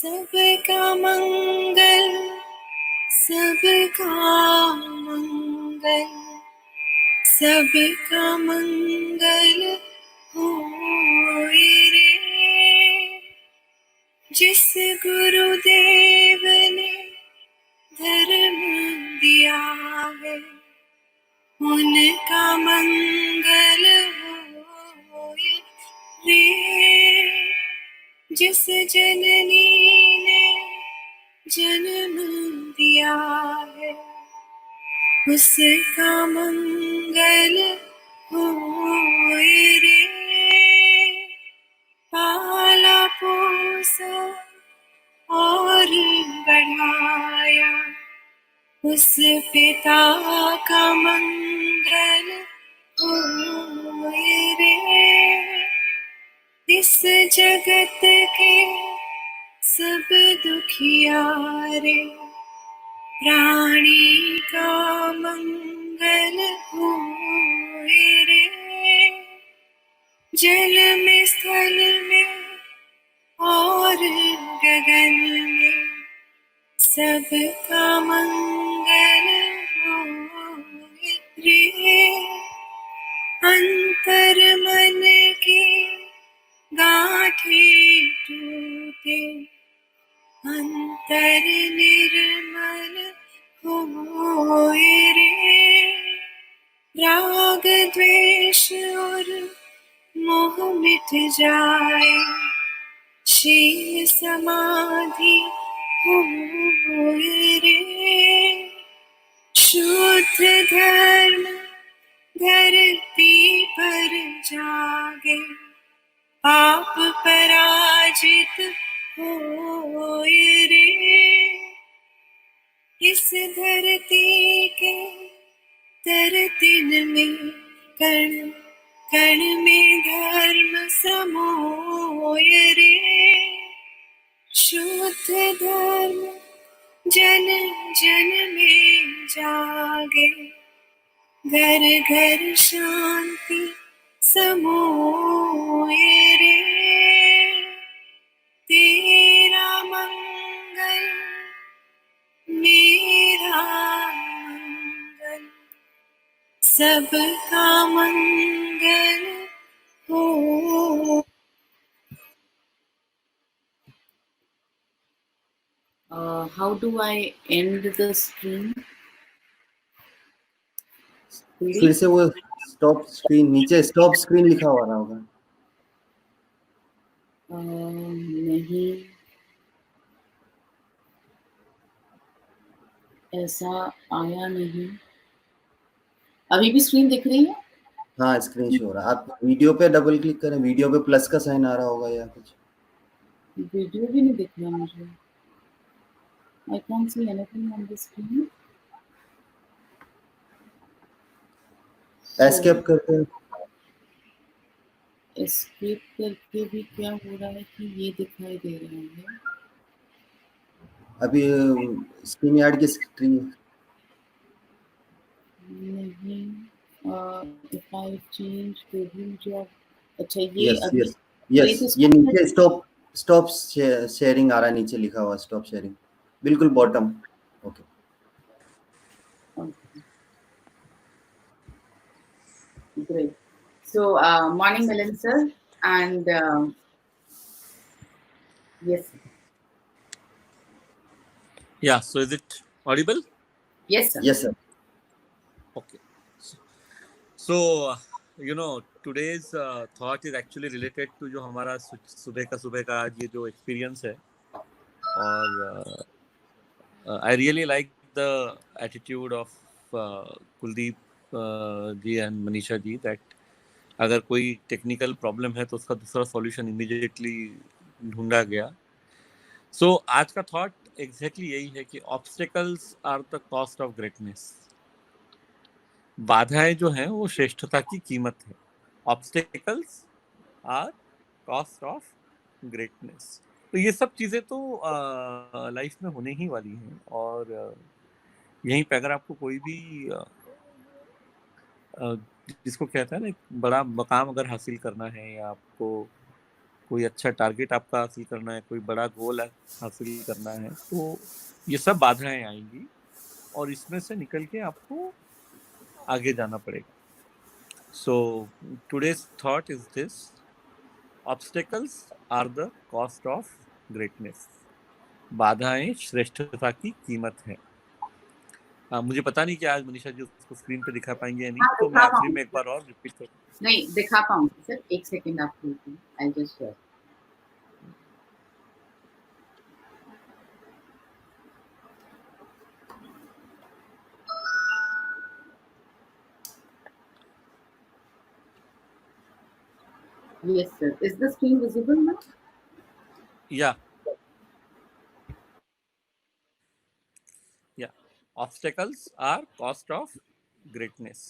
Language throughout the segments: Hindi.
सबका मंगल, सबका मंगल, सबका मंगल होए रे। जिस गुरुदेव ने धर्म दिया है, उनका मंगल होए रे। जिस जननी ने जन्म दिया है, उसका मंगल होए रे। पाला पोसा और बढ़ाया, उस पिता का मंगल होए रे। इस जगत के सब दुखियारे, प्राणी का मंगल होए रे। जल में, स्थल में और गगन में, सबका मंगल होए रे। अंतर मन की गांठें टूटे, अंतर निर्मल होए रे। राग द्वेष और मोह मिट जाए, शील समाधि होए रे। शुद्ध धर्म धरती पर जागे, पाप पराजित होए रे। इस धरती के तरतिन में, कण कण में धर्म समोए रे। शुद्ध धर्म जन जन में जागे, घर घर शांति समोए रे। तेरा मंगल मेरा मंगल, सबका मंगल हो। How do I end the stream? फिर से वो स्टॉप स्क्रीन, नीचे स्टॉप स्क्रीन लिखा हुआ रहा होगा। नहीं, ऐसा आया नहीं। अभी भी स्क्रीन दिख रही है? हाँ, स्क्रीन शो हो रहा है। आप वीडियो पे डबल क्लिक करें, वीडियो पे प्लस का साइन आ रहा होगा या कुछ। वीडियो भी नहीं दिख रहा मुझे। I can't see anything on the screen. Escape करते हैं। एस्केप करके भी क्या हो रहा है कि ये दिखाई दे रहा है। अभी स्क्रीन यार्ड की स्क्रीन नहीं, if I change the view जो, अच्छा ये यस अभी यस यस, ये नीचे स्टॉप स्टॉप शेयरिंग आ रहा है, नीचे लिखा हुआ स्टॉप शेयरिंग, बिल्कुल bottom. Okay, great. So morning Milan sir, and yes. Yeah, so is it audible? Yes sir. yes sir. Okay. So today's thought is actually related to जो हमारा सुबह का आज ये जो experience है, और I really like the attitude of Kuldeep ji and Manisha ji that अगर कोई टेक्निकल प्रॉब्लम है तो उसका दूसरा सॉल्यूशन इमीडिएटली ढूंढा गया। सो आज का थॉट एग्जैक्टली यही है कि obstacles are the cost of greatness. बाधाएं जो हैं वो श्रेष्ठता की कीमत है। Obstacles are cost of greatness. तो ये सब चीज़ें तो लाइफ में होने ही वाली हैं, और यहीं पे अगर आपको कोई भी जिसको कहता है ना एक बड़ा मकाम अगर हासिल करना है, या आपको कोई अच्छा टारगेट आपका हासिल करना है, कोई बड़ा गोल हासिल करना है, तो ये सब बाधाएं आएंगी और इसमें से निकल के आपको आगे जाना पड़ेगा. So today's thought is this: obstacles are the cost of greatness. बाधाएं श्रेष्ठता की कीमत है. मुझे पता नहीं कि आज मनीषा जी उसको स्क्रीन पे दिखा पाएंगे या नहीं, हाँ, तो मैं दिखा आखिरी में पाऊंगी एक बार और रिपीट कर. नहीं दिखा पाऊंगी सर, एक सेकंड आप लीजिए, I just share. Yes, sir. Is the screen visible now? Yeah. Yeah. Obstacles are cost of greatness.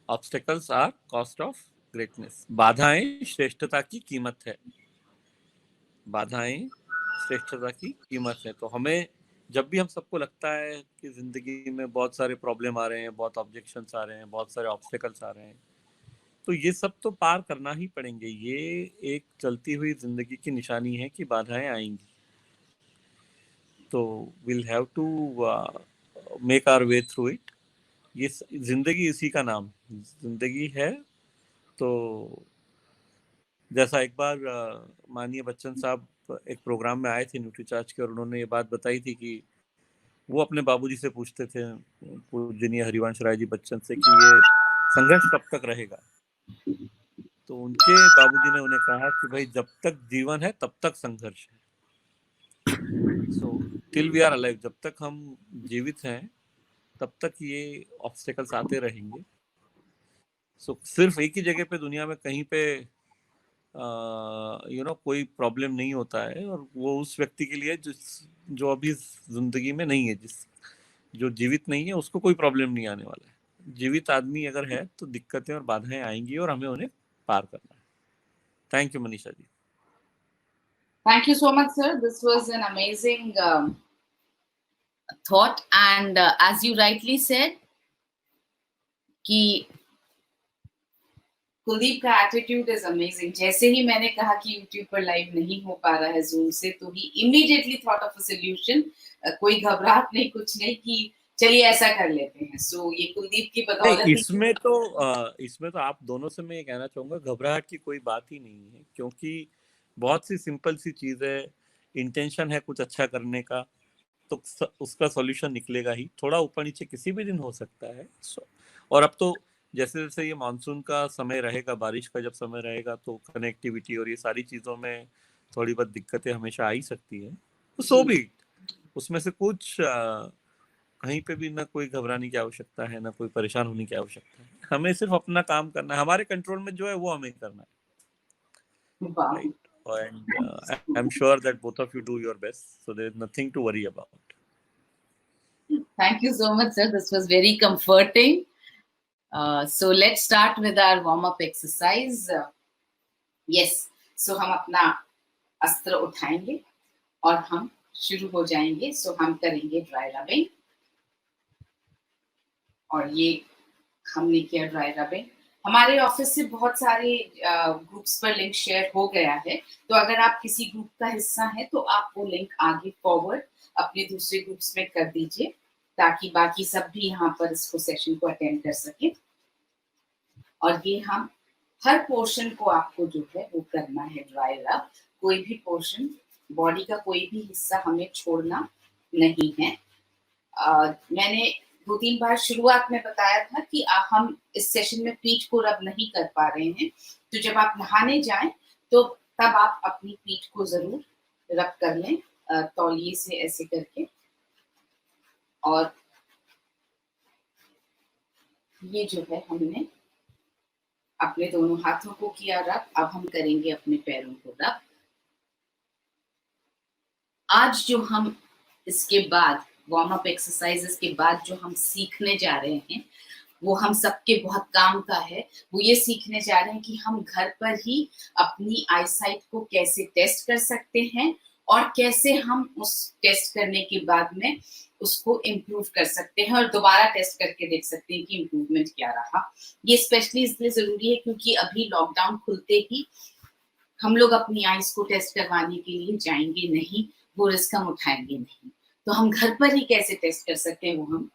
Obstacles are cost of greatness. बाधाएं श्रेष्ठता की कीमत है. बाधाएं श्रेष्ठता की कीमत है. तो हमें जब भी हम सबको लगता है कि जिंदगी में बहुत सारे प्रॉब्लम आ रहे हैं, बहुत ऑब्जेक्शंस आ रहे हैं, बहुत सारे ऑब्स्टेकल्स आ रहे हैं, तो ये सब तो पार करना ही पड़ेंगे. ये एक चलती हुई जिंदगी की निशानी है कि बाधाएं आएंगी. तो will have to make our way through it. ये जिंदगी इसी का नाम जिंदगी है. तो जैसा एक बार माननीय बच्चन साहब एक प्रोग्राम में आए थे न्यूट्रीचार्ज के, और उन्होंने ये बात बताई थी कि वो अपने बाबूजी से पूछते थे, पूजनीय हरिवंश राय जी बच्चन से, कि ये संघर्ष कब तक रहेगा. तो उनके बाबूजी ने उन्हें कहा कि भाई जब तक जीवन है तब तक संघर्ष है. So till we are alive, जब तक हम जीवित हैं तब तक ये ऑब्स्टेकल्स आते रहेंगे. सो सिर्फ एक ही जगह पे दुनिया में कहीं पे कोई प्रॉब्लम नहीं होता है, और वो उस व्यक्ति के लिए जो अभी जिंदगी में नहीं है, जो जीवित नहीं है, उसको कोई प्रॉब्लम नहीं आने वाला है. जीवित आदमी अगर है तो दिक्कतें और बाधाएं आएंगी और हमें उन्हें पार करना है. Thank you Manisha ji. Thank you so much, sir. This was an amazing thought, and as you rightly said, कि कुलदीप का एटीट्यूड इज अमेजिंग. जैसे ही मैंने कहा कि यूट्यूब पर लाइव नहीं हो पा रहा है जूम से, तो ही immediately thought of a solution. कोई घबराहट नहीं, कुछ नहीं, कि चलिए ऐसा कर लेते हैं. सो ये कुलदीप की बदौलत. इसमें तो आप दोनों से मैं ये कहना चाहूंगा, घबराहट की कोई बात ही नहीं है, क्योंकि बहुत सी सिंपल सी चीज है. इंटेंशन है कुछ अच्छा करने का, तो उसका सॉल्यूशन निकलेगा ही. थोड़ा ऊपर नीचे किसी भी दिन हो सकता है. और अब तो जैसे जैसे ये मानसून का समय रहेगा, बारिश का जब समय रहेगा, तो कनेक्टिविटी और ये सारी चीजों में थोड़ी बहुत दिक्कतें हमेशा आ ही सकती है. तो सो भी उसमें से कुछ कहीं पे भी ना कोई घबराने की आवश्यकता है, ना कोई परेशान होने की आवश्यकता है. हमें सिर्फ अपना काम करना है. हमारे कंट्रोल में जो है वो हमें करना है. Right. And I'm sure that both of you do your best, so there is nothing to worry about. Thank you so much, sir. This was very comforting. So let's start with our warm-up exercise. Yes. So हम अपना अस्त्र उठाएंगे और हम शुरू हो जाएंगे. So हम करेंगे ड्राई रबिंग, और ये हमने किया ड्राई रबिंग. हमारे ऑफिस से बहुत सारे ग्रुप्स पर लिंक शेयर हो गया है, तो अगर आप किसी ग्रुप का हिस्सा हैं तो आप वो लिंक आगे फॉरवर्ड अपने दूसरे ग्रुप्स में कर दीजिए, ताकि बाकी सब भी यहाँ पर इसको सेशन को अटेंड कर सके. और ये हम हर पोर्शन को आपको जो है वो करना है ड्राई रब. कोई भी पोर्शन, बॉडी का कोई भी हिस्सा हमें छोड़ना नहीं है. मैंने 2-3 बार शुरुआत में बताया था कि हम इस सेशन में पीठ को रब नहीं कर पा रहे हैं, तो जब आप नहाने जाएं तो तब आप अपनी पीठ को जरूर रब कर लें तौलिए से ऐसे करके. और ये जो है हमने अपने दोनों हाथों को किया रब. अब हम करेंगे अपने पैरों को रब. आज जो हम इसके बाद वार्म अप एक्सरसाइजेस के बाद जो हम सीखने जा रहे हैं, वो हम सबके बहुत काम का है. वो ये सीखने जा रहे हैं कि हम घर पर ही अपनी आईसाइट को कैसे टेस्ट कर सकते हैं, और कैसे हम उस टेस्ट करने के बाद में उसको इम्प्रूव कर सकते हैं और दोबारा टेस्ट करके देख सकते हैं कि इम्प्रूवमेंट क्या रहा। ये स्पेशली इसलिए जरूरी है क्योंकि अभी लॉकडाउन खुलते ही हम लोग अपनी आईज को टेस्ट करवाने के लिए जाएंगे नहीं, वो रिस्क हम उठाएंगे नहीं। तो हम घर पर ही कैसे टेस्ट कर सकते हैं वो हम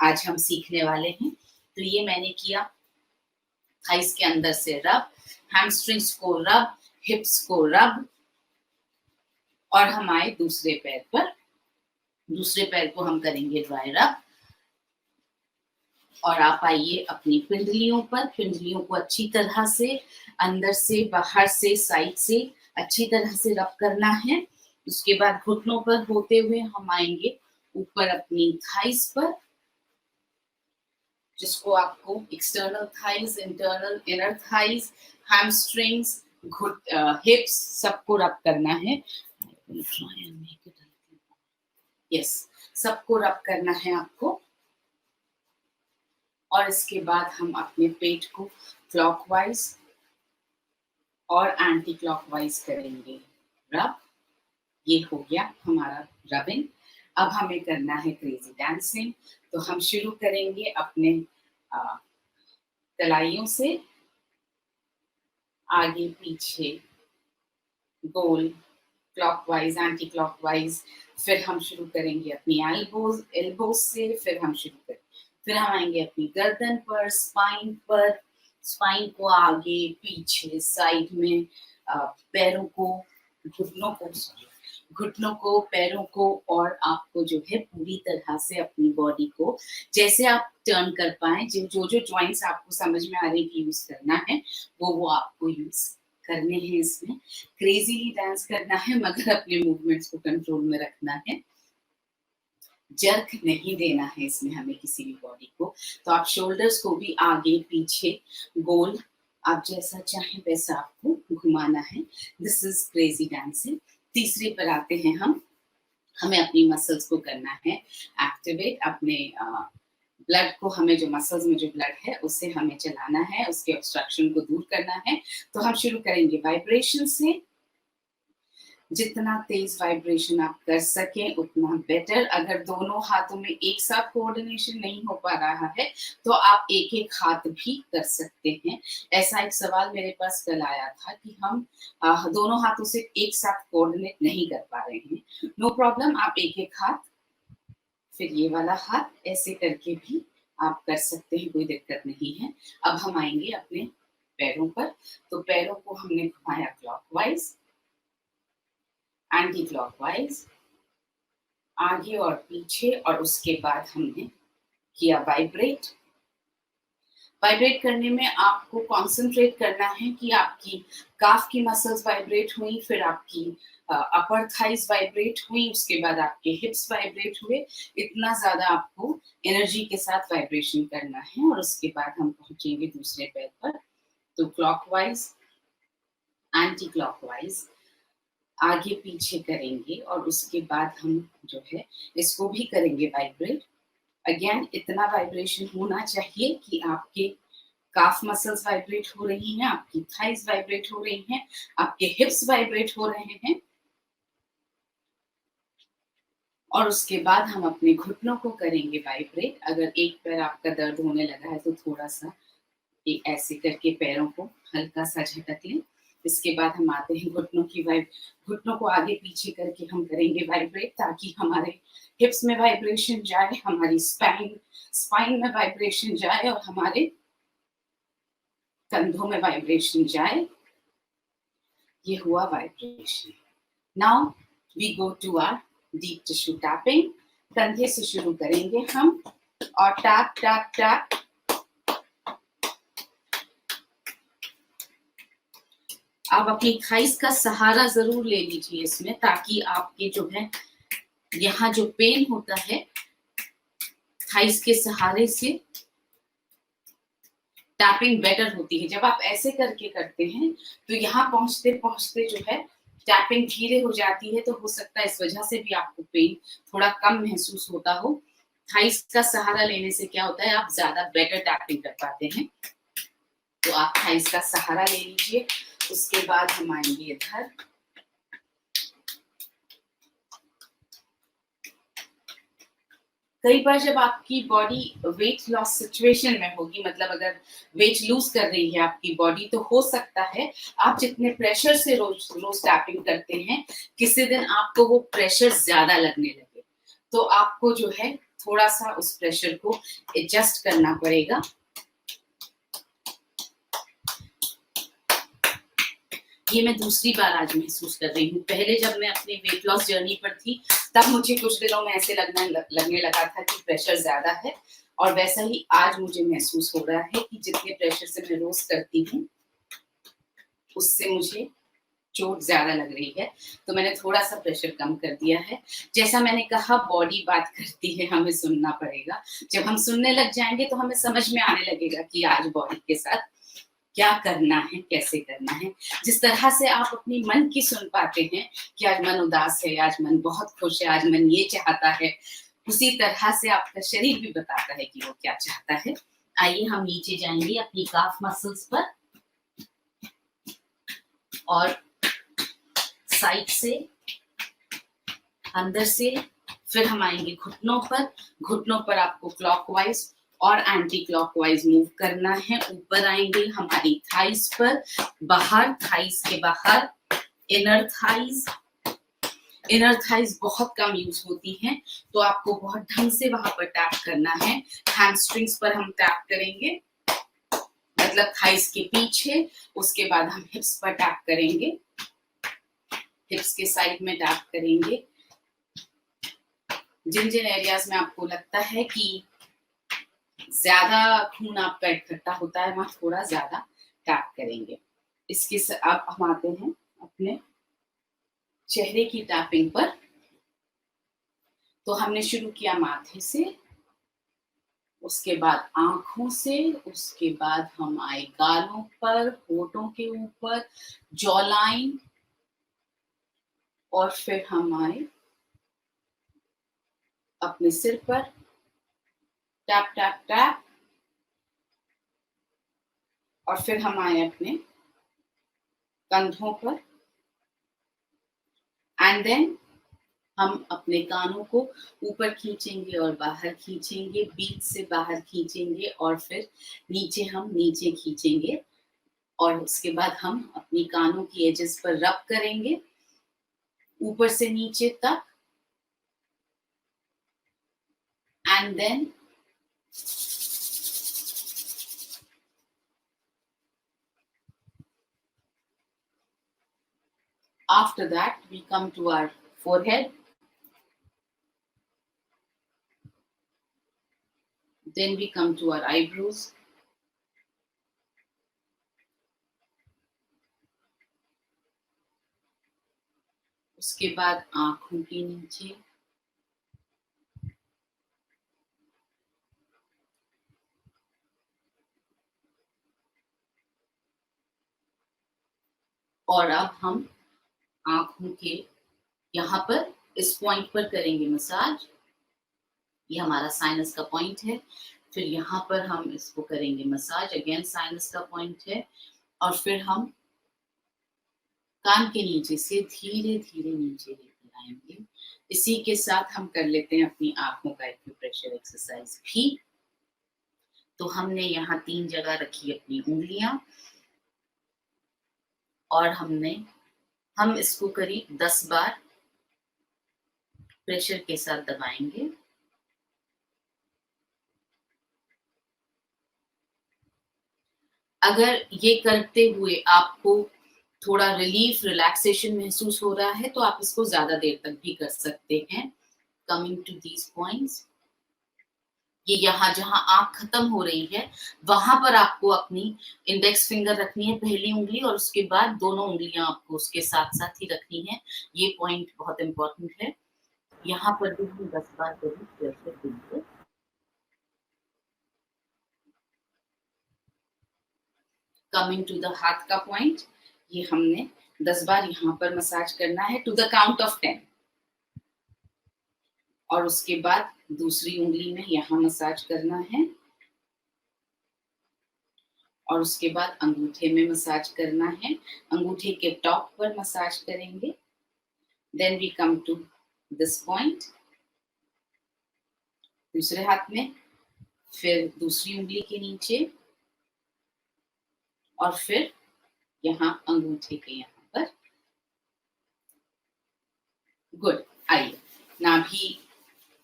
आज हम सीखने वाले हैं। तो ये मैंने किया, थाइस के अंदर से रब, हैमस्ट्रिंग्स को रब, हिप्स को रब, और हम आए दूसरे पैर पर। दूसरे पैर को हम करेंगे ड्राई रब, और आप आइए अपनी पिंडलियों पर। पिंडलियों को अच्छी तरह से अंदर से, बाहर से, साइड से अच्छी तरह से रब करना है। उसके बाद घुटनों पर होते हुए हम आएंगे ऊपर अपनी थाइस पर, जिसको आपको external thighs, internal inner thighs, hamstrings, हिप्स सबको रब करना है। यस, सबको रब करना है आपको। और इसके बाद हम अपने पेट को क्लॉकवाइज और एंटी क्लॉकवाइज करेंगे रब। ये हो गया हमारा रबिंग। अब हमें करना है क्रेजी डांसिंग। तो हम शुरू करेंगे अपने कलाइयों से, आगे पीछे गोल, क्लॉकवाइज, एंटी क्लॉकवाइज। फिर हम शुरू करेंगे अपनी एल्बोज से, फिर हम आएंगे अपनी गर्दन पर, स्पाइन पर, स्पाइन को आगे पीछे साइड में, पैरों को, घुटनों को, पैरों को, और आपको जो है पूरी तरह से अपनी बॉडी को जैसे आप टर्न कर पाए, जो जॉइंट्स आपको समझ में आ रहे हैं कि यूज करना है वो आपको यूज करने हैं। इसमें क्रेजीली डांस करना है मगर अपने मूवमेंट्स को कंट्रोल में रखना है, जर्क नहीं देना है इसमें हमें किसी भी बॉडी को। तो आप शोल्डर्स को भी आगे पीछे गोल, आप जैसा चाहें वैसा आपको घुमाना है। This is crazy dancing. तीसरे पर आते हैं हम। हमें अपनी मसल्स को करना है एक्टिवेट, अपने ब्लड को, हमें जो मसल्स में जो ब्लड है उसे हमें चलाना है, उसके ऑब्स्ट्रक्शन को दूर करना है। तो हम शुरू करेंगे वाइब्रेशन से। जितना तेज वाइब्रेशन आप कर सकें उतना बेटर। अगर दोनों हाथों में एक साथ कोऑर्डिनेशन नहीं हो पा रहा है तो आप एक एक हाथ भी कर सकते हैं। ऐसा एक सवाल मेरे पास कल आया था कि हम दोनों हाथों से एक साथ कोऑर्डिनेट नहीं कर पा रहे हैं। नो प्रॉब्लम, आप एक एक हाथ, फिर ये वाला हाथ, ऐसे करके भी आप कर सकते हैं, कोई दिक्कत नहीं है। अब हम आएंगे अपने पैरों पर। तो पैरों को हमने घुमाया क्लॉकवाइज, एंटी क्लॉकवाइज, आगे और पीछे, और उसके बाद हमने किया वाइब्रेट। वाइब्रेट करने में आपको कंसंट्रेट करना है कि आपकी काफ की मसल्स वाइब्रेट हुई, फिर आपकी अपर थाइज वाइब्रेट हुई, उसके बाद आपके हिप्स वाइब्रेट हुए। इतना ज्यादा आपको एनर्जी के साथ वाइब्रेशन करना है। और उसके बाद हम पहुंचेंगे दूसरे पैर पर। तो क्लॉकवाइज, एंटी क्लॉकवाइज, आगे पीछे करेंगे, और उसके बाद हम जो है इसको भी करेंगे वाइब्रेट। अगेन इतना वाइब्रेशन होना चाहिए कि आपके काफ मसल्स वाइब्रेट हो रही हैं, आपकी थाइज वाइब्रेट हो रही हैं, आपके हिप्स वाइब्रेट हो रहे हैं। और उसके बाद हम अपने घुटनों को करेंगे वाइब्रेट। अगर एक पैर आपका दर्द होने लगा है तो थोड़ा सा एक ऐसे करके पैरों को हल्का सा झटक लें। इसके बाद हम आते हैं घुटनों को आगे पीछे करके हम करेंगे वाइब्रेट, ताकि हमारे हिप्स में वाइब्रेशन जाए, हमारी स्पाइन में वाइब्रेशन जाए, और हमारे कंधों में वाइब्रेशन जाए। ये हुआ vibration. Now we go to our deep tissue tapping. कंधे से शुरू करेंगे हम, और टैप टैप टैप। आप अपनी थाइस का सहारा जरूर ले लीजिए इसमें, ताकि आपके जो है यहाँ जो पेन होता है थाइस के सहारे से टैपिंग बेटर होती है। जब आप ऐसे करके करते हैं तो यहाँ पहुंचते पहुंचते जो है टैपिंग धीरे हो जाती है, तो हो सकता है इस वजह से भी आपको पेन थोड़ा कम महसूस होता हो। थाइस का सहारा लेने से क्या होता है, आप ज्यादा बेटर टैपिंग कर पाते हैं। तो आप थाइस का सहारा ले लीजिए। उसके बाद हम आएंगे इधर, कई बार जब आपकी बॉडी वेट लॉस सिचुएशन में होगी, मतलब अगर वेट लूज कर रही है आपकी बॉडी, तो हो सकता है आप जितने प्रेशर से रोज रोज टैपिंग करते हैं, किसी दिन आपको वो प्रेशर ज्यादा लगने लगे, तो आपको जो है थोड़ा सा उस प्रेशर को एडजस्ट करना पड़ेगा। ये मैं दूसरी बार आज महसूस कर रही हूँ। पहले जब मैं अपने वेट लॉस जर्नी पर थी, तब मुझे कुछ दिनों में ऐसे लगने लगा था कि प्रेशर ज्यादा है, और वैसा ही आज मुझे महसूस हो रहा है कि जितने प्रेशर से मैं रोज करती हूँ, उससे मुझे चोट ज्यादा लग रही है। तो मैंने थोड़ा सा प्रेशर कम कर दिया है। जैसा मैंने कहा, बॉडी बात करती है, हमें सुनना पड़ेगा। जब हम सुनने लग जाएंगे तो हमें समझ में आने लगेगा कि आज बॉडी के साथ क्या करना है, कैसे करना है। जिस तरह से आप अपनी मन की सुन पाते हैं कि आज मन उदास है, आज मन बहुत खुश है, आज मन ये चाहता है, उसी तरह से आपका शरीर भी बताता है कि वो क्या चाहता है। आइए हम नीचे जाएंगे अपनी काफ मसल्स पर, और साइड से, अंदर से, फिर हम आएंगे घुटनों पर। घुटनों पर आपको क्लॉकवाइज और एंटी क्लॉकवाइज मूव करना है। ऊपर आएंगे हमारी थाइस पर, बाहर, थाइस के बाहर, इनर थाइस। इनर थाइस बहुत कम यूज होती हैं, तो आपको बहुत ढंग से वहां पर टैप करना है। हैमस्ट्रिंग्स पर हम टैप करेंगे, मतलब थाइस के पीछे। उसके बाद हम हिप्स पर टैप करेंगे, हिप्स के साइड में टैप करेंगे। जिन जिन एरियाज में आपको लगता है कि ज्यादा खून आपका इकट्ठा होता है, वहां थोड़ा ज्यादा टैप करेंगे। इसके अब हम आते हैं अपने चेहरे की टैपिंग पर। तो हमने शुरू किया माथे से, उसके बाद आंखों से, उसके बाद हम आए गालों पर, होठों के ऊपर, जॉ लाइन, और फिर हम आए अपने सिर पर, टैप टैप टैप, और फिर हम आए अपने कंधों पर, एंड देन हम अपने कानों को ऊपर खींचेंगे और बाहर खींचेंगे, बीच से बाहर खींचेंगे, और फिर नीचे हम नीचे खींचेंगे, और उसके बाद हम अपनी कानों की एजेस पर रब करेंगे ऊपर से नीचे तक, and then after that we come to our forehead, then we come to our eyebrows, उसके बाद आंखों के नीचे, और अब हम आंखों के यहाँ पर इस पॉइंट पर करेंगे मसाज। ये हमारा साइनस का पॉइंट है। फिर यहाँ पर हम इसको करेंगे मसाज, अगेन साइनस का पॉइंट है। और फिर हम कान के नीचे से धीरे धीरे नीचे लेकर आएंगे। इसी के साथ हम कर लेते हैं अपनी आंखों का एक्यूप्रेशर एक्सरसाइज भी। तो हमने यहाँ 3 जगह रखी अपनी उंगलियां, और हम इसको करीब 10 बार प्रेशर के साथ दबाएंगे। अगर ये करते हुए आपको थोड़ा रिलीफ, रिलैक्सेशन महसूस हो रहा है, तो आप इसको ज्यादा देर तक भी कर सकते हैं। कमिंग टू दीज पॉइंट्स, ये यहाँ जहां आंख खत्म हो रही है, वहां पर आपको अपनी इंडेक्स फिंगर रखनी है, पहली उंगली, और उसके बाद दोनों उंगलियां आपको उसके साथ साथ ही रखनी है। ये पॉइंट बहुत इंपॉर्टेंट है। यहाँ पर भी हम 10 बार करीब प्रेशर देंगे। कमिंग टू द हाथ का पॉइंट, ये हमने 10 बार यहाँ पर मसाज करना है, टू द काउंट ऑफ 10, और उसके बाद दूसरी उंगली में यहाँ मसाज करना है, और उसके बाद अंगूठे में मसाज करना है। अंगूठे के टॉप पर मसाज करेंगे। Then we come to this point, दूसरे हाथ में, फिर दूसरी उंगली के नीचे, और फिर यहाँ अंगूठे के यहाँ पर। गुड। आइए नाभि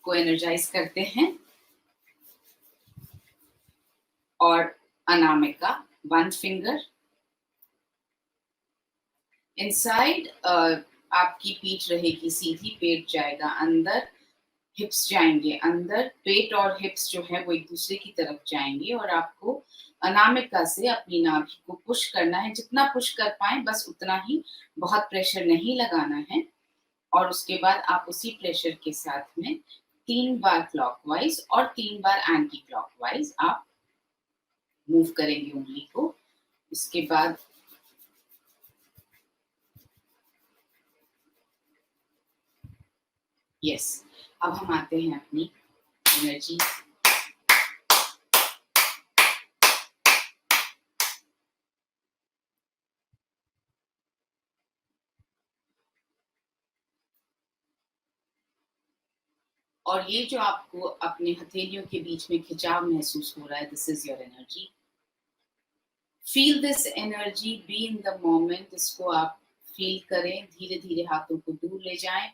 को एनर्जाइज करते हैं। और अनामिका, 1 फिंगर इनसाइड। आपकी पीठ रहेगी सीधी, पेट जाएगा अंदर, हिप्स जाएंगे अंदर, पेट और हिप्स जो है वो एक दूसरे की तरफ जाएंगे, और आपको अनामिका से अपनी नाभि को पुश करना है। जितना पुश कर पाए बस उतना ही, बहुत प्रेशर नहीं लगाना है। और उसके बाद आप उसी प्रेशर के साथ में 3 बार क्लॉकवाइज और 3 बार एंटी क्लॉकवाइज आप मूव करेंगे उंगली को। उसके बाद यस, अब हम आते हैं अपनी एनर्जी। और ये जो आपको अपने हथेलियों के बीच में खिंचाव महसूस हो रहा है, this is your energy. Feel this energy, be in the moment. इसको आप फील करें, धीरे धीरे हाथों को दूर ले जाएं।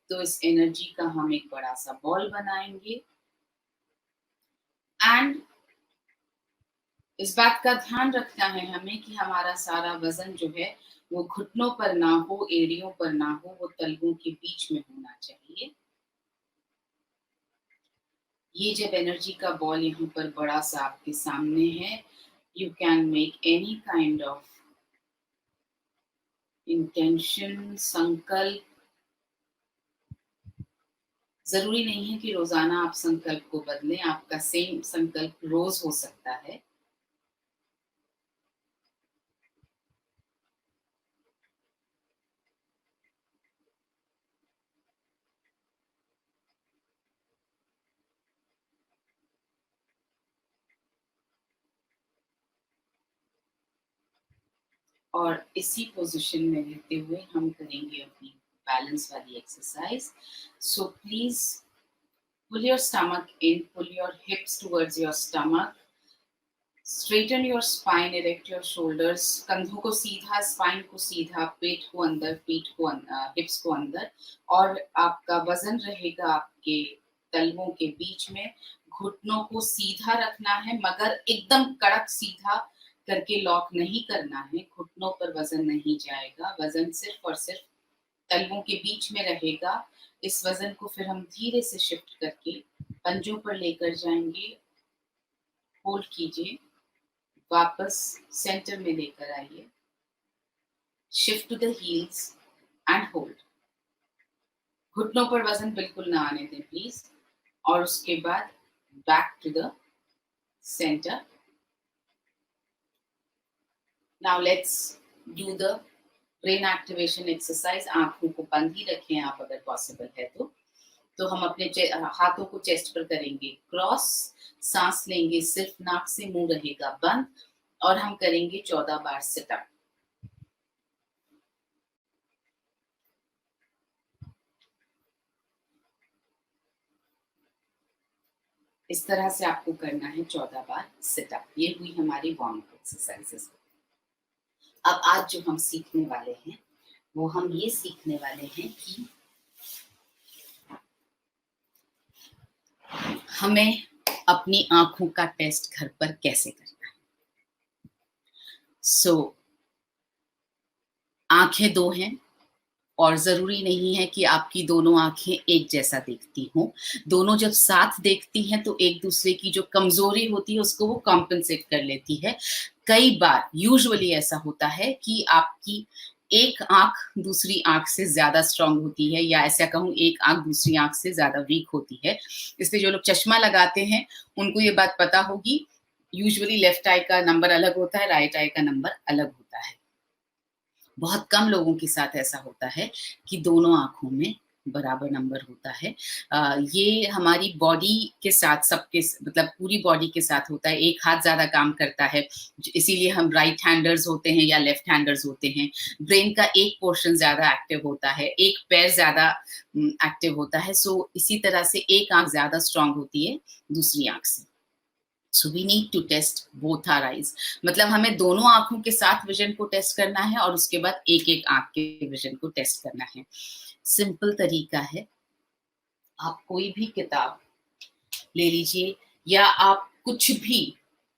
तो इस एनर्जी का हम एक बड़ा सा बॉल बनाएंगे। एंड इस बात का ध्यान रखना है हमें कि हमारा सारा वजन जो है वो घुटनों पर ना हो, एड़ियों पर ना हो, वो तलवों के बीच में होना चाहिए। ये जब एनर्जी का बॉल यहाँ पर बड़ा सा आपके सामने है, you can make any kind of intention, संकल्प। जरूरी नहीं है कि रोजाना आप संकल्प को बदलें, आपका सेम संकल्प रोज हो सकता है। और इसी पोजीशन में रहते हुए हम करेंगे अपनी बैलेंस वाली exercise. So please pull your stomach in, pull your hips towards your stomach, straighten your spine, erect your shoulders. कंधों को सीधा, स्पाइन को सीधा, पेट को अंदर, पीठ को हिप्स को अंदर, और आपका वजन रहेगा आपके तलवों के बीच में। घुटनों को सीधा रखना है, मगर एकदम कड़क सीधा करके लॉक नहीं करना है। घुटनों पर वजन नहीं जाएगा, वजन सिर्फ और सिर्फ तलवों के बीच में रहेगा। इस वजन को फिर हम धीरे से शिफ्ट करके पंजों पर लेकर जाएंगे। होल्ड कीजिए, वापस सेंटर में लेकर आइए, shift to the heels and hold. घुटनों पर वजन बिल्कुल ना आने दें प्लीज। और उसके बाद back to the centre. Now let's do the brain activation exercise. आंखों को बंद ही रखें आप अगर पॉसिबल है तो हम अपने हाथों को चेस्ट पर करेंगे क्रॉस, सांस लेंगे सिर्फ नाक से, मुंह रहेगा बंद, और हम करेंगे 14 बार सिटअप। इस तरह से आपको करना है 14 बार सिटअप। ये हुई हमारी वार्म अप एक्सरसाइजेस। अब आज जो हम सीखने वाले हैं वो हम ये सीखने वाले हैं कि हमें अपनी आंखों का टेस्ट घर पर कैसे करना है। आंखें 2 हैं और जरूरी नहीं है कि आपकी दोनों आंखें एक जैसा देखती हों। दोनों जब साथ देखती हैं तो एक दूसरे की जो कमजोरी होती है उसको वो कॉम्पेंसेट कर लेती है। कई बार यूजुअली ऐसा होता है कि आपकी एक आंख दूसरी आंख से ज्यादा स्ट्रांग होती है, या ऐसा कहूँ एक आंख दूसरी आंख से ज्यादा वीक होती है। इसलिए जो लोग चश्मा लगाते हैं उनको ये बात पता होगी, यूजुअली लेफ्ट आई का नंबर अलग होता है, राइट आई का नंबर अलग होता है। बहुत कम लोगों के साथ ऐसा होता है कि दोनों आंखों में बराबर नंबर होता है। ये हमारी बॉडी के साथ सबके मतलब पूरी बॉडी के साथ होता है। एक हाथ ज़्यादा काम करता है, इसीलिए हम राइट हैंडर्स होते हैं या लेफ्ट हैंडर्स होते हैं। ब्रेन का एक पोर्शन ज़्यादा एक्टिव होता है, एक पैर ज़्यादा एक्टिव होता है। सो इसी तरह से एक आँख ज़्यादा स्ट्रॉन्ग होती है दूसरी आँख से। So we need to test both our eyes. मतलब हमें दोनों आंखों के साथ विजन को टेस्ट करना है और उसके बाद एक एक आंख के विजन को टेस्ट करना है। सिंपल तरीका है, आप कोई भी किताब ले लीजिए या आप कुछ भी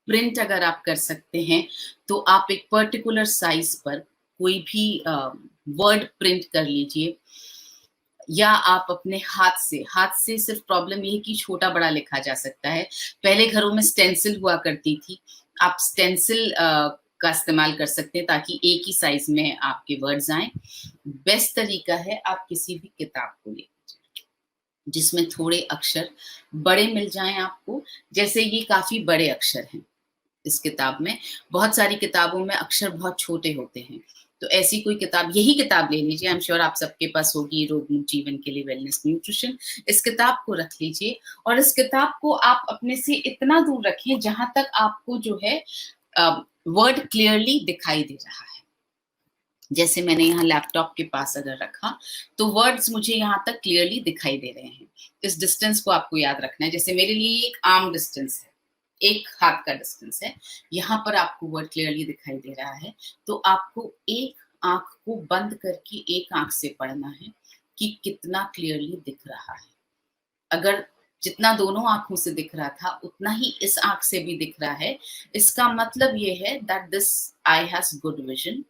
प्रिंट अगर आप कर सकते हैं तो आप एक पर्टिकुलर साइज पर कोई भी वर्ड प्रिंट कर लीजिए, या आप अपने हाथ से सिर्फ प्रॉब्लम ये है कि छोटा बड़ा लिखा जा सकता है। पहले घरों में स्टेंसिल हुआ करती थी, आप स्टेंसिल का इस्तेमाल कर सकते हैं ताकि एक ही साइज में आपके वर्ड्स आए। बेस्ट तरीका है आप किसी भी किताब को ले जिसमें थोड़े अक्षर बड़े मिल जाएं आपको, जैसे ये काफी बड़े अक्षर हैं इस किताब में। बहुत सारी किताबों में अक्षर बहुत छोटे होते हैं, तो ऐसी कोई किताब, यही किताब ले लीजिए, आई एम श्योर आप सबके पास होगी, रोग मुक्त जीवन के लिए वेलनेस न्यूट्रिशन। इस किताब को रख लीजिए और इस किताब को आप अपने से इतना दूर रखिए जहां तक आपको जो है वर्ड क्लियरली दिखाई दे रहा है। जैसे मैंने यहाँ लैपटॉप के पास अगर रखा तो वर्ड्स मुझे यहाँ तक क्लियरली दिखाई दे रहे हैं। इस डिस्टेंस को आपको याद रखना है। जैसे मेरे लिए एक आर्म डिस्टेंस है, एक हाथ का डिस्टेंस है, यहाँ पर आपको वर्ड क्लियरली दिखाई दे रहा है, तो आपको एक आंख को बंद करके एक आंख से पढ़ना है कि कितना क्लियरली दिख रहा है। अगर जितना दोनों आंखों से दिख रहा था उतना ही इस आंख से भी दिख रहा है, इसका मतलब ये है that this I has good vision.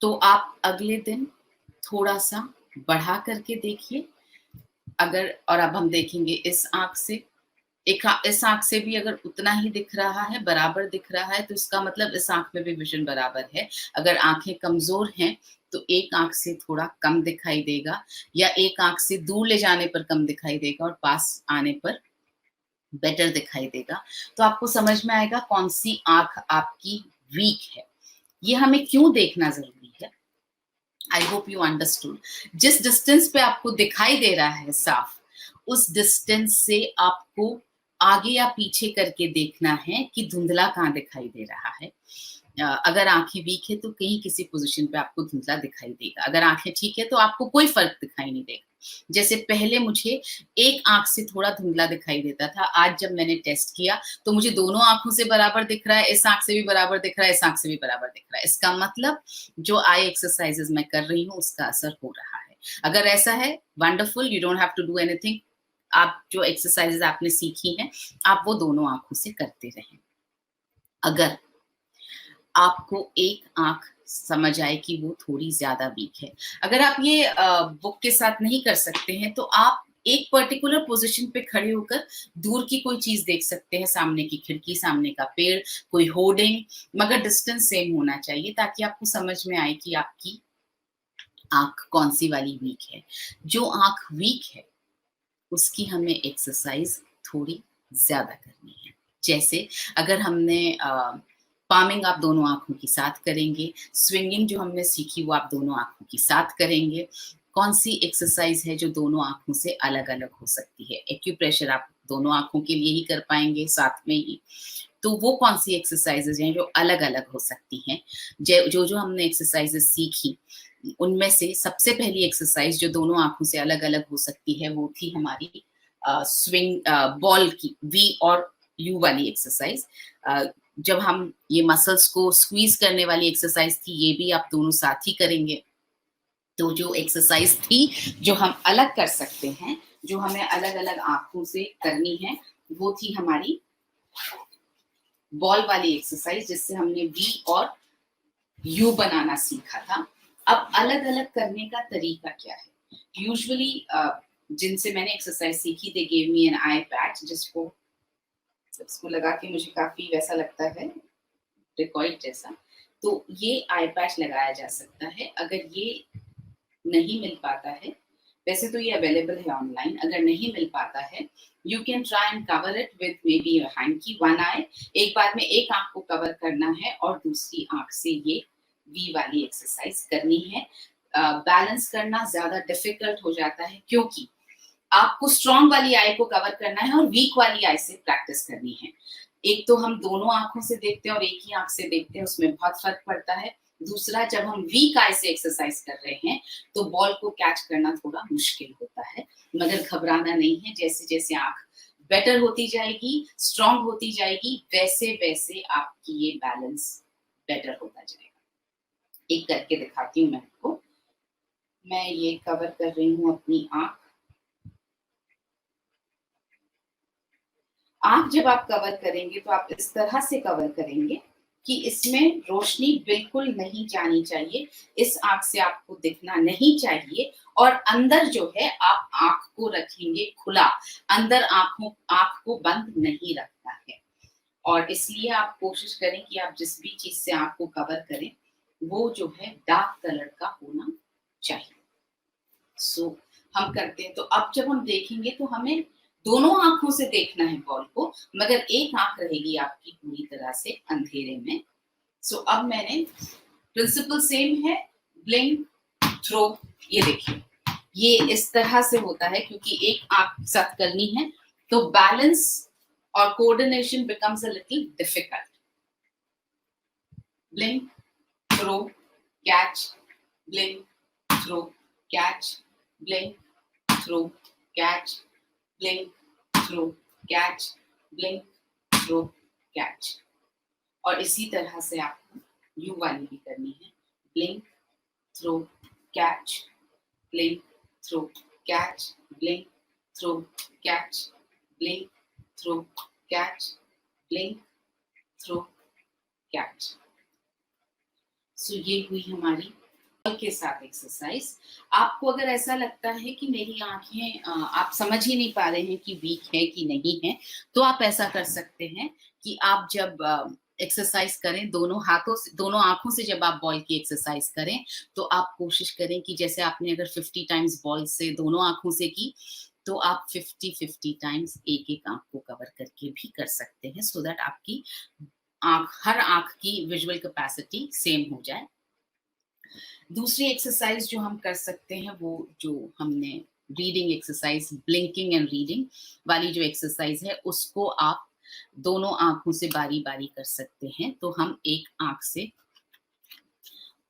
तो आप अगले दिन थोड़ा सा बढ़ा करके देखिए। अगर, और अब हम देखेंगे इस आंख से, इस आंख से भी अगर उतना ही दिख रहा है, बराबर दिख रहा है, तो इसका मतलब इस आंख में भी विजन बराबर है। अगर आंखें कमजोर हैं तो एक आंख से थोड़ा कम दिखाई देगा, या एक आंख से दूर ले जाने पर कम दिखाई देगा और पास आने पर बेटर दिखाई देगा। तो आपको समझ में आएगा कौन सी आंख आपकी वीक है। ये हमें क्यों देखना जरूरी है, आई होप यू अंडरस्टूड। जिस डिस्टेंस पे आपको दिखाई दे रहा है साफ, उस डिस्टेंस से आपको आगे या पीछे करके देखना है कि धुंधला कहाँ दिखाई दे रहा है। अगर आंखें वीक है तो कहीं किसी पोजीशन पे आपको धुंधला दिखाई देगा, अगर आंखें ठीक है तो आपको कोई फर्क दिखाई नहीं देगा। जैसे पहले मुझे एक आंख से थोड़ा धुंधला दिखाई देता था, आज जब मैंने टेस्ट किया तो मुझे दोनों आंखों से बराबर दिख रहा है, इस आंख से भी बराबर दिख रहा है, इस आंख से भी बराबर दिख रहा है। इसका मतलब जो आई एक्सरसाइजेस मैं कर रही हूँ उसका असर हो रहा है। अगर ऐसा है, wonderful, you don't have to do anything. आप जो एक्सरसाइजेस आपने सीखी हैं आप वो दोनों आंखों से करते रहें। अगर आपको एक आंख समझ आए कि वो थोड़ी ज्यादा वीक है, अगर आप ये बुक के साथ नहीं कर सकते हैं तो आप एक पर्टिकुलर पोजीशन पे खड़े होकर दूर की कोई चीज देख सकते हैं, सामने की खिड़की, सामने का पेड़, कोई होर्डिंग, मगर डिस्टेंस सेम होना चाहिए ताकि आपको समझ में आए कि आपकी आंख कौन सी वाली वीक है। जो आंख वीक है उसकी हमें एक्सरसाइज थोड़ी ज्यादा करनी है। जैसे अगर हमने पामिंग आप दोनों आंखों की साथ करेंगे, स्विंगिंग जो हमने सीखी वो आप दोनों आंखों की साथ करेंगे। कौन सी एक्सरसाइज है जो दोनों आंखों से अलग अलग हो सकती है? एक्यूप्रेशर आप दोनों आंखों के लिए ही कर पाएंगे साथ में ही, तो वो कौन सी एक्सरसाइजेज हैं जो अलग अलग हो सकती हैं? जो हमने एक्सरसाइजेज सीखी उनमें से सबसे पहली एक्सरसाइज जो दोनों आंखों से अलग अलग हो सकती है वो थी हमारी स्विंग बॉल की वी और यू वाली एक्सरसाइज। जब हम ये मसल्स को स्क्वीज करने वाली एक्सरसाइज थी, ये भी आप दोनों साथ ही करेंगे। तो जो एक्सरसाइज थी जो हम अलग कर सकते हैं, जो हमें अलग अलग आंखों से करनी है, वो थी हमारी बॉल वाली एक्सरसाइज जिससे हमने वी और यू बनाना सीखा था। अब अलग अलग करने का तरीका क्या है? यूजुअली जिनसे मैंने एक्सरसाइज सीखी, they gave me an eye patch, जिसको लगा के मुझे काफी वैसा लगता है रिकॉइल जैसा, तो ये आई पैच लगाया जा सकता है। अगर ये नहीं मिल पाता है, वैसे तो ये अवेलेबल है ऑनलाइन, अगर नहीं मिल पाता है you can try and cover it with maybe your hanky, one eye. एक बार में एक आंख को कवर करना है और दूसरी आंख से ये वी वाली एक्सरसाइज करनी है। बैलेंस करना ज्यादा डिफिकल्ट हो जाता है, क्योंकि आपको स्ट्रॉन्ग वाली आई को कवर करना है और वीक वाली आई से प्रैक्टिस करनी है। एक तो हम दोनों आंखों से देखते हैं और एक ही आंख से देखते हैं, उसमें बहुत फर्क पड़ता है। दूसरा, जब हम वीक आई से एक्सरसाइज कर रहे हैं तो बॉल को कैच करना थोड़ा मुश्किल होता है, मगर घबराना नहीं है। जैसे जैसे आंख बेटर होती जाएगी, स्ट्रॉन्ग होती जाएगी, वैसे वैसे आपकी ये बैलेंस बेटर होता जाएगा। एक करके दिखाती हूँ मैं आपको। मैं ये कवर कर रही हूँ अपनी आंख। आंख जब आप कवर करेंगे तो आप इस तरह से कवर करेंगे कि इसमें रोशनी बिल्कुल नहीं जानी चाहिए, इस आंख से आपको दिखना नहीं चाहिए, और अंदर जो है आप आंख को रखेंगे खुला, अंदर आंख को बंद नहीं रखना है। और इसलिए आप कोशिश करें कि आप जिस भी चीज से आंख को कवर करें वो जो है डार्क कलर का होना चाहिए। सो हम करते हैं। तो अब जब हम देखेंगे तो हमें दोनों आंखों से देखना है बॉल को, मगर एक आंख रहेगी आपकी पूरी तरह से अंधेरे में। सो अब मैंने, प्रिंसिपल सेम है, ब्लिंक, थ्रो। ये देखिए, ये इस तरह से होता है क्योंकि एक आंख साथ करनी है, तो बैलेंस और coordination becomes a little difficult. Blink, throw, catch, blink, throw, catch, blink, throw, catch, blink, throw, catch, blink, throw, catch। और इसी तरह से आपको यू वाली भी करनी है। blink, throw, catch, blink, throw, catch, blink, throw, catch, blink, throw, catch, blink, throw, catch। सो ये हुई हमारी के साथ एक्सरसाइज। आपको अगर ऐसा लगता है कि मेरी आंखें आप समझ ही नहीं पा रहे हैं कि वीक है कि नहीं है, तो आप ऐसा कर सकते हैं कि आप जब एक्सरसाइज करें दोनों हाथों से, दोनों आंखों से जब आप बॉल की एक्सरसाइज करें तो आप कोशिश करें कि जैसे आपने अगर 50 टाइम्स बॉल से दोनों आंखों से की, तो आप 50 टाइम्स एक एक आंख को कवर करके भी कर सकते हैं, सो दैट आपकी हर आंख की विजुअल कैपेसिटी सेम हो जाए। दूसरी एक्सरसाइज जो हम कर सकते हैं वो जो हमने reading exercise, blinking and reading वाली जो एक्सरसाइज है, उसको आप दोनों आंखों से बारी बारी कर सकते हैं। तो हम एक आंख से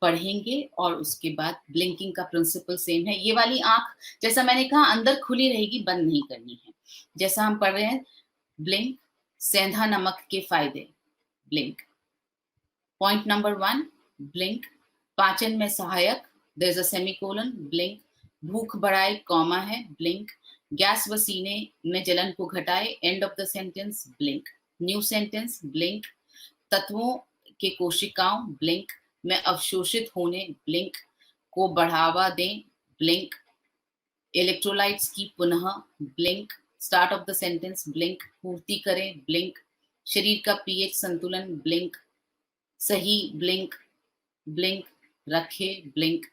पढ़ेंगे और उसके बाद ब्लिंकिंग का प्रिंसिपल सेम है। ये वाली आंख, जैसा मैंने कहा, अंदर खुली रहेगी, बंद नहीं करनी है। जैसा हम पढ़ रहे हैं, ब्लिंक, सेंधा नमक के फायदे, ब्लिंक। पॉइंट नंबर 1, ब्लिंक, पाचन में सहायक, there is a semicolon, blink. भूख बढ़ाए, कॉमा है, ब्लिंक। गैस व सीने में जलन को घटाए, end of the sentence, blink. New sentence, blink. तत्वों के कोशिकाओं, ब्लिंक, में अवशोषित होने, ब्लिंक, को बढ़ावा दें, ब्लिंक। इलेक्ट्रोलाइट्स की पुनः, blink. Start of the sentence, blink. पूर्ति करें, ब्लिंक। शरीर का पीएच संतुलन, ब्लिंक। सही, ब्लिंक। ब्लिंक, रखे, ब्लिंक।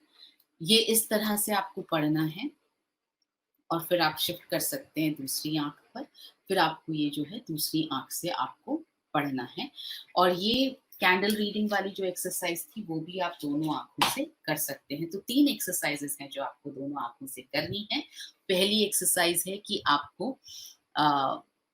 ये इस तरह से आपको पढ़ना है और फिर आप शिफ्ट कर सकते हैं दूसरी आंख पर। फिर आपको ये जो है दूसरी आंख से आपको पढ़ना है। और ये कैंडल रीडिंग वाली जो एक्सरसाइज थी वो भी आप दोनों आंखों से कर सकते हैं। तो 3 एक्सरसाइजेस हैं जो आपको दोनों आंखों से करनी है। पहली एक्सरसाइज है कि आपको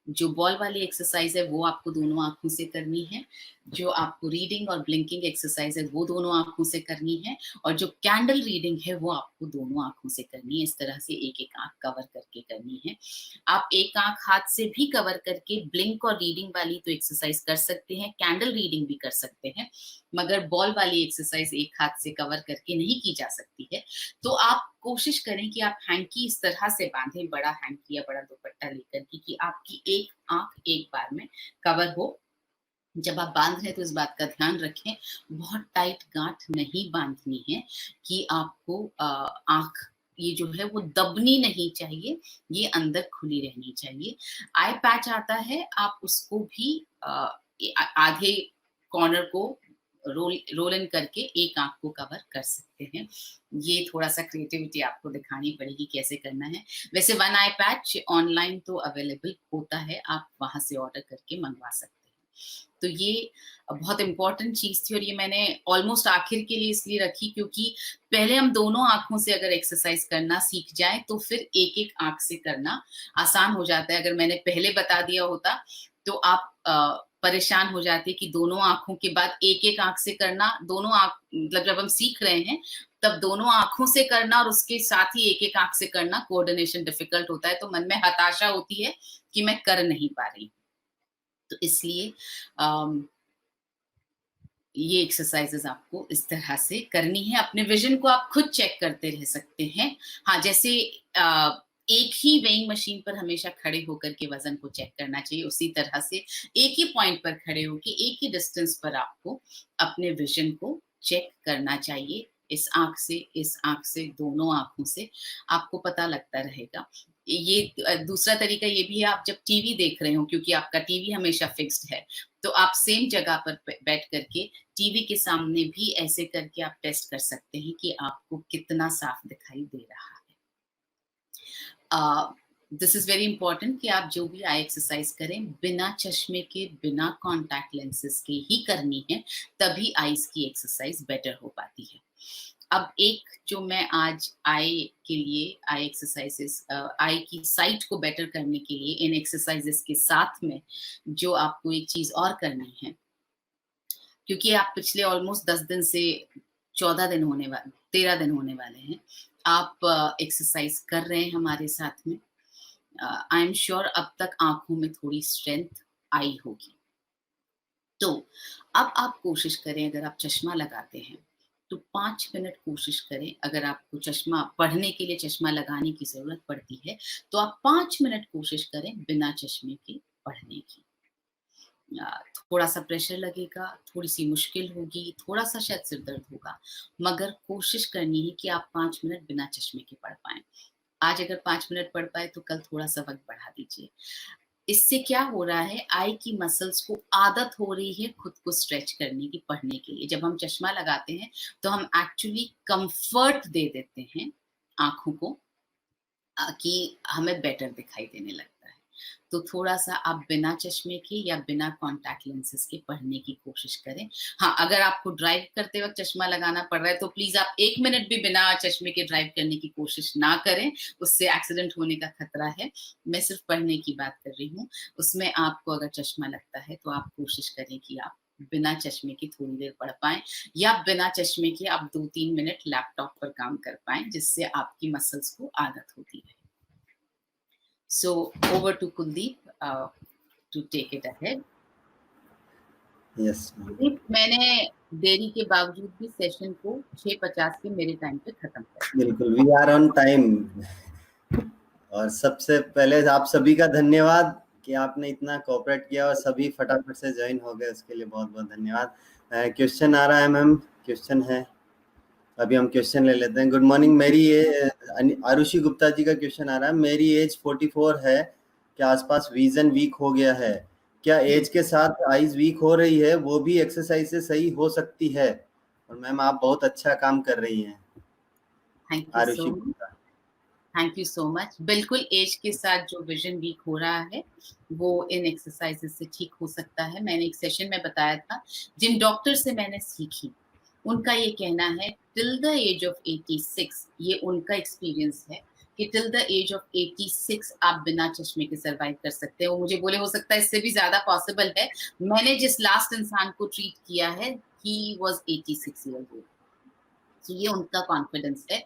जो बॉल वाली एक्सरसाइज है वो आपको दोनों आंखों से करनी है। जो आपको रीडिंग और ब्लिंकिंग एक्सरसाइज है वो दोनों आंखों से करनी है। और जो कैंडल रीडिंग है वो आपको दोनों आंखों से करनी है। इस तरह से एक एक आंख कवर करके करनी है। आप एक आंख हाथ से भी कवर करके ब्लिंक और रीडिंग वाली तो एक्सरसाइज कर सकते हैं, कैंडल रीडिंग भी कर सकते हैं, मगर बॉल वाली एक्सरसाइज एक हाथ से कवर करके नहीं की जा सकती है। तो आप कोशिश करें कि आप हैंकी इस तरह से बांधें, बड़ा हैंकी या बड़ा दुपट्टा लेकर कि आपकी एक आंख एक बार में कवर हो। जब आप बांध रहे हैं तो इस बात का ध्यान रखें, बहुत टाइट गांठ नहीं बांधनी है कि आपको आंख ये जो है वो दबनी नहीं चाहिए, ये अंदर खुली रहनी चाहिए। आई पैच आता है, आप उसको भी आधे कॉर्नर को रोल इन करके एक आंख को कवर कर सकते हैं। ये थोड़ा सा क्रिएटिविटी आपको दिखानी पड़ेगी कैसे करना है। वैसे 1 आई पैच ऑनलाइन तो अवेलेबल होता है, आप वहां से ऑर्डर करके मंगवा सकते हैं। तो ये बहुत इंपॉर्टेंट चीज थी, और ये मैंने ऑलमोस्ट आखिर के लिए इसलिए रखी क्योंकि पहले हम दोनों आंखों से अगर एक्सरसाइज करना सीख जाए तो फिर एक एक आंख से करना आसान हो जाता है। अगर मैंने पहले बता दिया होता तो आप परेशान हो जाते कि दोनों आंखों के बाद एक एक आंख से करना, दोनों आंख मतलब जब हम सीख रहे हैं तब दोनों आंखों से करना और उसके साथ ही एक एक आंख से करना कोऑर्डिनेशन डिफिकल्ट होता है, तो मन में हताशा होती है कि मैं कर नहीं पा रही। तो इसलिए ये एक्सरसाइजेस आपको इस तरह से करनी है। अपने विजन को आप खुद चेक करते रह सकते हैं। हाँ, जैसे एक ही वेइंग मशीन पर हमेशा खड़े होकर के वजन को चेक करना चाहिए, उसी तरह से एक ही पॉइंट पर खड़े होकर एक ही डिस्टेंस पर आपको अपने विजन को चेक करना चाहिए। इस आंख से, इस आंख से, दोनों आंखों से आपको पता लगता रहेगा। ये दूसरा तरीका ये भी है, आप जब टीवी देख रहे हो, क्योंकि आपका टीवी हमेशा फिक्स्ड है, तो आप सेम जगह पर बैठ करके टीवी के सामने भी ऐसे करके आप टेस्ट कर सकते हैं कि आपको कितना साफ दिखाई दे रहा है। दिस इज वेरी इंपॉर्टेंट कि आप जो भी आई एक्सरसाइज करें बिना चश्मे के, बिना कॉन्टैक्ट लेंसेज के ही करनी है, तभी आईज की एक्सरसाइज बेटर हो पाती है। अब एक जो मैं आज आई के लिए, आई एक्सरसाइजेस, आई की साइट को बेटर करने के लिए इन एक्सरसाइजेस के साथ में जो आपको एक चीज और करनी है, क्योंकि आप पिछले ऑलमोस्ट 10 दिन से 14 दिन होने वाले, 13 दिन होने वाले हैं, आप एक्सरसाइज कर रहे हैं हमारे साथ में। आई एम श्योर अब तक आंखों में थोड़ी स्ट्रेंथ आई होगी। तो अब आप कोशिश करें, अगर आप चश्मा लगाते हैं तो 5 मिनट कोशिश करें। अगर आपको चश्मा पढ़ने के लिए चश्मा लगाने की जरूरत पड़ती है तो आप 5 मिनट कोशिश करें बिना चश्मे के पढ़ने की। थोड़ा सा प्रेशर लगेगा, थोड़ी सी मुश्किल होगी, थोड़ा सा शायद सिर दर्द होगा, मगर कोशिश करनी है कि आप 5 मिनट बिना चश्मे के पढ़ पाएं। आज अगर 5 मिनट पढ़ पाए तो कल थोड़ा सा वक्त बढ़ा दीजिए। इससे क्या हो रहा है, आई की मसल्स को आदत हो रही है खुद को स्ट्रेच करने की पढ़ने के लिए। जब हम चश्मा लगाते हैं तो हम एक्चुअली कंफर्ट दे देते हैं आंखों को कि हमें बेटर दिखाई देने लगता है। तो थोड़ा सा आप बिना चश्मे के या बिना कॉन्टैक्ट लेंसेज के पढ़ने की कोशिश करें। हाँ, अगर आपको ड्राइव करते वक्त चश्मा लगाना पड़ रहा है तो प्लीज आप 1 मिनट भी बिना चश्मे के ड्राइव करने की कोशिश ना करें, उससे एक्सीडेंट होने का खतरा है। मैं सिर्फ पढ़ने की बात कर रही हूँ। उसमें आपको अगर चश्मा लगता है तो आप कोशिश करें कि आप बिना चश्मे के थोड़ी देर पढ़ पाएं, या बिना चश्मे के आप 2-3 मिनट लैपटॉप पर काम कर पाएं, जिससे आपकी मसल्स को आदत होती है। So over to Kuldeep to take it ahead. Yes. Kuldeep, मैंने देरी के बावजूद भी सेशन को 6:50 के मेरे टाइम पे खत्म कर दिया। बिल्कुल, वी आर ऑन टाइम। और सबसे पहले आप सभी का धन्यवाद कि आपने इतना कोऑपरेट किया और सभी फटाफट से ज्वाइन हो गए, उसके लिए बहुत बहुत धन्यवाद। क्वेश्चन आ रहा है मैम, क्वेश्चन है, अभी हम क्वेश्चन ले लेते हैं। गुड मॉर्निंग, मेरी आरुषि गुप्ता जी का क्वेश्चन आ रहा है। मेरी एज 44 है, क्या आसपास विजन वीक हो गया है? क्या एज के साथ आईज वीक हो रही है, वो भी एक्सरसाइज से सही हो सकती है? और मैम आप बहुत अच्छा काम कर रही हैं। Arushi Gupta, thank you so much. बिल्कुल, एज के साथ जो विजन वीक हो रहा है वो इन एक्सरसाइजेस से ठीक हो सकता है। मैंने एक सेशन में बताया था, जिन डॉक्टर से मैंने सीखी उनका ये कहना है टिल द एज ऑफ 86, ये उनका एक्सपीरियंस है कि टिल द एज ऑफ 86 आप बिना चश्मे के सर्वाइव कर सकते हैं। वो मुझे बोले हो सकता है इससे भी ज्यादा पॉसिबल है। मैंने जिस लास्ट इंसान को ट्रीट किया है ही वाज 86 ईयर्स ओल्ड, तो ये उनका कॉन्फिडेंस है।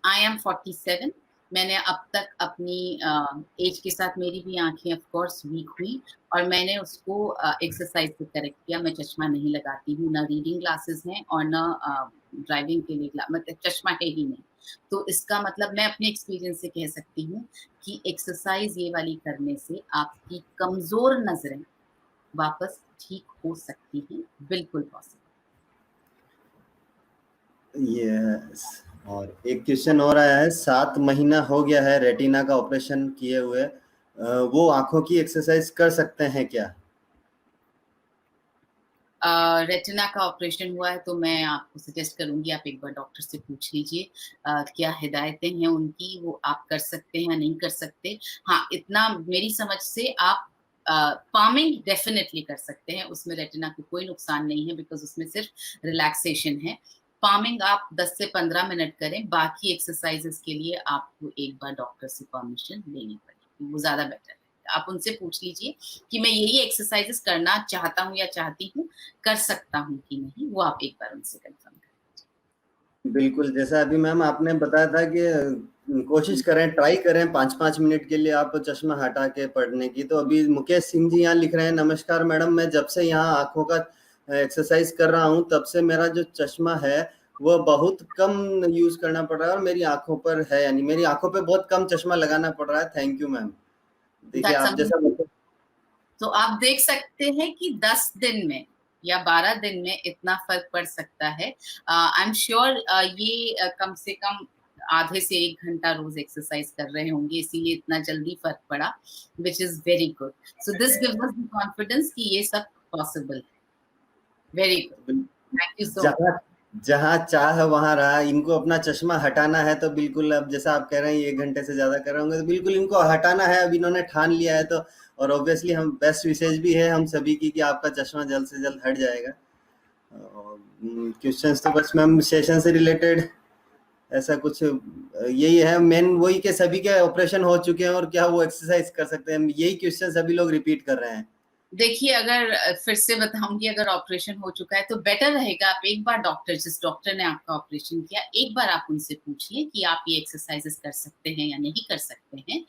I am 47। मैंने अब तक अपनी एज के साथ मेरी भी आंखें ऑफ कोर्स वीक हुई और मैंने उसको एक्सरसाइज से करेक्ट किया। मैं चश्मा नहीं लगाती हूँ, ना रीडिंग ग्लासेस हैं और ना ड्राइविंग के लिए मतलब चश्मा है ही नहीं। तो इसका मतलब मैं अपने एक्सपीरियंस से कह सकती हूँ कि एक्सरसाइज ये वाली करने से आपकी कमजोर नजरें वापस ठीक हो सकती हैं, बिल्कुल पॉसिबल। यस। और एक क्वेश्चन और आया है, 7 महीना हो गया है रेटिना का ऑपरेशन किए हुए, वो आंखों की एक्सरसाइज कर सकते हैं क्या? रेटिना का ऑपरेशन हुआ है तो मैं आपको सजेस्ट करूंगी आप एक बार डॉक्टर से पूछ लीजिए क्या हिदायतें हैं उनकी, वो आप कर सकते हैं या नहीं कर सकते। हाँ, इतना मेरी समझ से आप पामिंग डेफिनेटली कर सकते हैं, उसमें रेटिना को कोई नुकसान नहीं है, बिकॉज उसमें सिर्फ रिलैक्सेशन है। पामिंग आप 10 से 15 मिनट करें, बाकी एक्सरसाइजेस के लिए आपको एक बार डॉक्टर से परमिशन लेनी पड़ेगी, वो ज्यादा बेटर है। आप उनसे पूछ लीजिए कि मैं यही एक्सरसाइजेस करना चाहता हूँ या चाहती हूँ, कर सकता हूँ कि नहीं, वो आप एक बार उनसे कंफर्म करें। बिल्कुल, जैसा अभी मैम आपने बताया था कि कोशिश करें, ट्राई करें 5-5 मिनट के लिए आप चश्मा हटा के पढ़ने की। तो अभी मुकेश सिंह जी यहाँ लिख रहे हैं, नमस्कार मैडम, मैं जब से यहाँ आंखों का एक्सरसाइज कर रहा हूँ तब से मेरा जो चश्मा है वो बहुत कम यूज करना पड़ रहा है और मेरी आंखों पर है, यानी मेरी आंखों पे बहुत कम चश्मा लगाना पड़ रहा है। Thank you ma'am. देखिए That's आप जैसा तो आप देख सकते हैं कि 10 दिन में या 12 दिन में इतना फर्क पड़ सकता है। आई एम श्योर ये कम से कम आधे से 1 घंटा रोज एक्सरसाइज कर रहे होंगे, इसीलिए इतना जल्दी फर्क पड़ा, which is very good. So this gives us the confidence कि ये सब पॉसिबल है। Very good, thank you so much. जहाँ चाह वहां रहा। इनको अपना चश्मा हटाना है तो बिल्कुल, अब जैसा आप कह रहे हैं 1 घंटे से ज्यादा कर रहे होंगे, तो बिल्कुल इनको हटाना है, अब इन्होंने ठान लिया है तो। और ऑब्वियसली हम बेस्ट विशेष भी है हम सभी की कि आपका चश्मा जल्द से जल्द हट जाएगा। क्वेश्चंस तो बस मैम सेशन से रिलेटेड ऐसा कुछ यही है मेन, वही के सभी के ऑपरेशन हो चुके हैं और क्या वो एक्सरसाइज कर सकते हैं, यही क्वेश्चन सभी लोग रिपीट कर रहे हैं। देखिए, अगर फिर से बताऊंगी, अगर ऑपरेशन हो चुका है तो बेटर रहेगा आप एक बार जिस डॉक्टर ने आपका ऑपरेशन किया, एक बार आप उनसे पूछिए कि आप ये एक्सरसाइजेस कर सकते हैं या नहीं कर सकते हैं,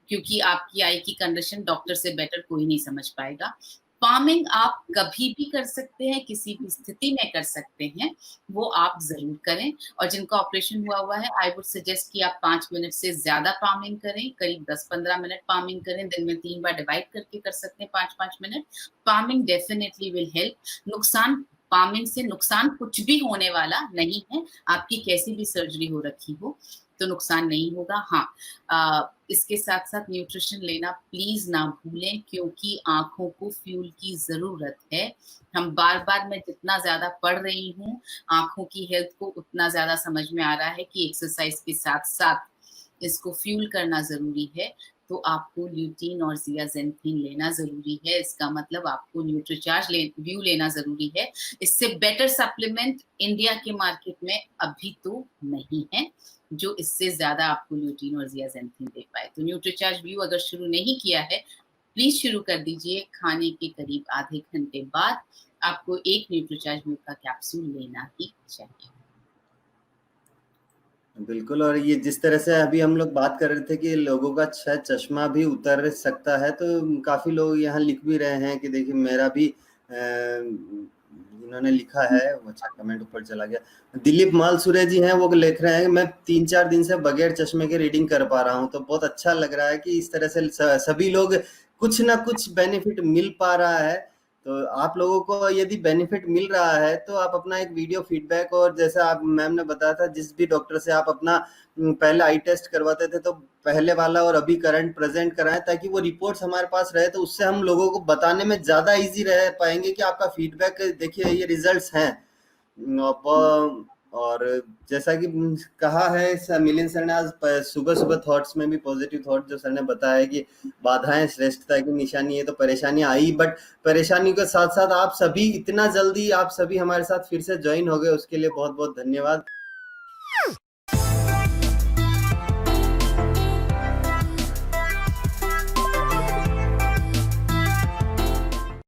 क्योंकि आपकी आई की कंडीशन डॉक्टर से बेटर कोई नहीं समझ पाएगा। पामिंग आप कभी भी कर सकते हैं, किसी भी स्थिति में कर सकते हैं, वो आप जरूर करें। और जिनका ऑपरेशन हुआ है, आई वुड सजेस्ट कि आप 5 मिनट से ज्यादा पामिंग करें, करीब 10-15 मिनट पामिंग करें, दिन में 3 बार डिवाइड करके कर सकते हैं 5-5 minute. Palming definitely will help. Palming से नुकसान कुछ भी होने वाला नहीं है, आपकी कैसी भी सर्जरी हो रखी हो तो नुकसान नहीं होगा। हाँ, इसके साथ साथ न्यूट्रिशन लेना प्लीज ना भूलें, क्योंकि आंखों को फ्यूल की जरूरत है। हम बार बार, मैं जितना ज्यादा पढ़ रही हूँ आंखों की हेल्थ को, उतना ज्यादा समझ में आ रहा है कि एक्सरसाइज के साथ साथ इसको फ्यूल करना जरूरी है। तो आपको ल्यूटीन और जियाजेंथिन लेना जरूरी है। इसका मतलब आपको न्यूट्रीचार्ज व्यू लेना जरूरी है। इससे बेटर सप्लीमेंट इंडिया के मार्केट में अभी तो नहीं है जो इससे ज्यादा आपको ल्यूटीन और जियाजेंथिन दे पाए। तो न्यूट्रीचार्ज व्यू अगर शुरू नहीं किया है, प्लीज शुरू कर दीजिए। खाने के करीब आधे घंटे बाद आपको एक न्यूट्रीचार्ज व्यू का कैप्सूल लेना ही चाहिए। बिल्कुल। और ये जिस तरह से अभी हम लोग बात कर रहे थे कि लोगों का शायद चश्मा भी उतर सकता है, तो काफी लोग यहाँ लिख भी रहे हैं कि देखिए मेरा भी इन्होंने लिखा है, वो अच्छा कमेंट ऊपर चला गया। दिलीप मालसुरे जी हैं, वो लिख रहे हैं मैं 3-4 दिन से बगैर चश्मे के रीडिंग कर पा रहा हूँ। तो बहुत अच्छा लग रहा है कि इस तरह से सभी लोग कुछ ना कुछ बेनिफिट मिल पा रहा है। तो आप लोगों को यदि बेनिफिट मिल रहा है तो आप अपना एक वीडियो फीडबैक, और जैसा आप मैम ने बताया था जिस भी डॉक्टर से आप अपना पहले आई टेस्ट करवाते थे तो पहले वाला और अभी करंट प्रेजेंट कराएं, ताकि वो रिपोर्ट्स हमारे पास रहे, तो उससे हम लोगों को बताने में ज्यादा इजी रह पाएंगे कि आपका फीडबैक देखिए ये रिजल्ट्स हैं। और जैसा कि कहा है मिलिंद सर ने आज सुबह सुबह थॉट्स में भी पॉजिटिव थॉट जो सर ने बताया कि बाधाएं श्रेष्ठता की निशानी है, तो परेशानियां आई, बट परेशानी के साथ साथ आप सभी इतना जल्दी आप सभी हमारे साथ फिर से ज्वाइन हो गए, उसके लिए बहुत बहुत धन्यवाद।